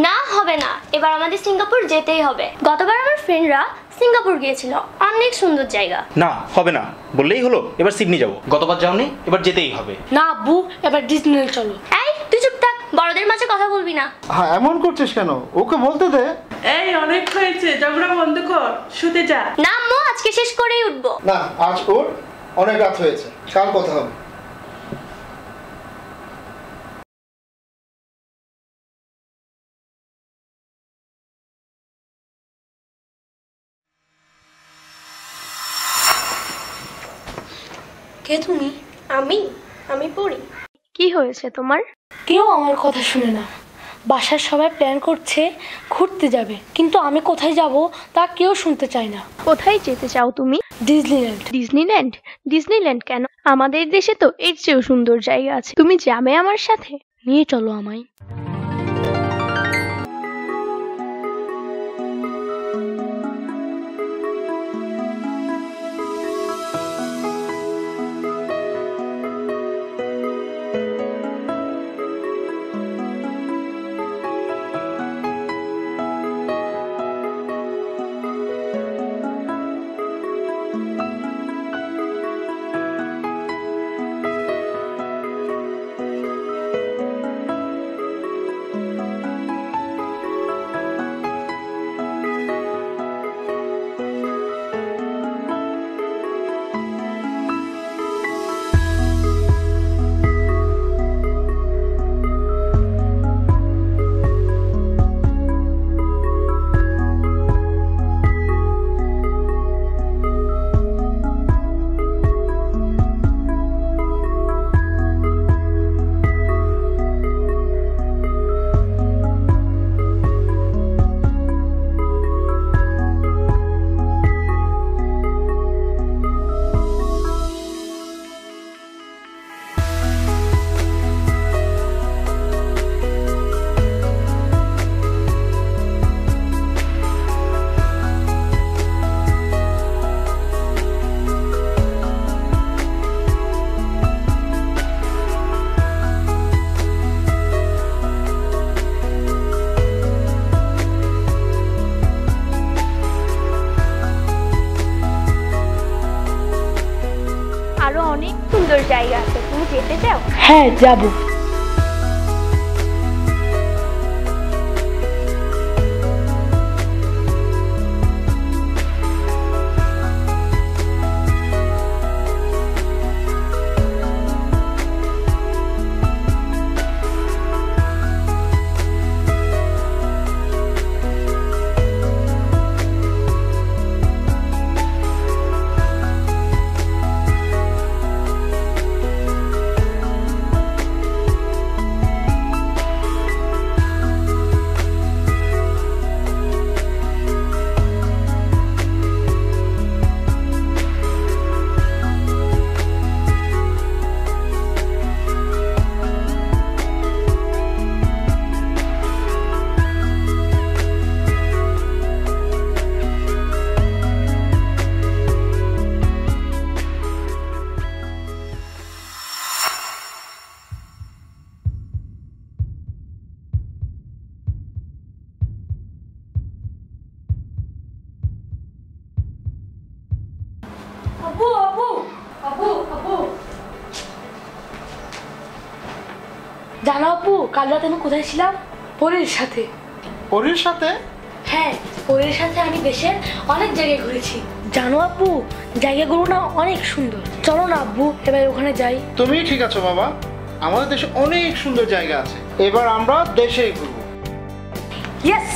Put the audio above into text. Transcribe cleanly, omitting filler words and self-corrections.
না হবে না, এবার আমাদের সিঙ্গাপুর যেতেই হবে। গতবার আমার ফ্রেন্ডরা সিঙ্গাপুর গিয়েছিল, অনেক সুন্দর জায়গা। না হবে না, বললেই হলো। এবার সিডনি যাব। গতবার যাওনি, এবার যেতেই হবে। না আব্বু, এবার ডিজনিল্যান্ড চলো। এই তুই চুপ থাক, বড়দের মাঝে কথা বলবি না। হ্যাঁ এমন করছিস কেন? ওকে বলতে দে। এই অনেক হয়েছে, ঝগড়া বন্ধ কর, শুতে যা। না আম্মু, আজকে শেষ করেই উঠবো। না আজ ওর অনেক রাত হয়েছে, কাল কথা হবে। কে তুমি? আমি পড়ি। কি হয়েছে তোমার? কেউ আমার কথা শুনে না। বাসার সবাই প্ল্যান করছে ঘুরতে যাবে, কিন্তু আমি কোথায় যাব তা কেউ শুনতে চায় না। কোথায় যেতে চাও তুমি? ডিজনিল্যান্ড। ডিজনিল্যান্ড? ডিজনিল্যান্ড কেন? আমাদের দেশে তো এর চেয়েও সুন্দর জায়গা আছে, তুমি যাবে আমার সাথে? নিয়ে চলো আমায়। আরো অনেক সুন্দর জায়গা আছে, তুমি যেতে চাও? হ্যাঁ যাব। আব্বু আব্বু আব্বু আব্বু, জানো আব্বু, কাল রাতে আমি কোথায় ছিলাম? পরীর সাথে। পরীর সাথে? হ্যাঁ, পরীর সাথে আমি দেশের অনেক জায়গায় ঘুরেছি। জানো আব্বু, জায়গাগুলো না অনেক সুন্দর। চলো না আব্বু, এবার ওখানে যাই। তুমি ঠিক আছো বাবা, আমাদের দেশে অনেক সুন্দর জায়গা আছে, এবার আমরা দেশেই ঘুরবো। ইয়েস।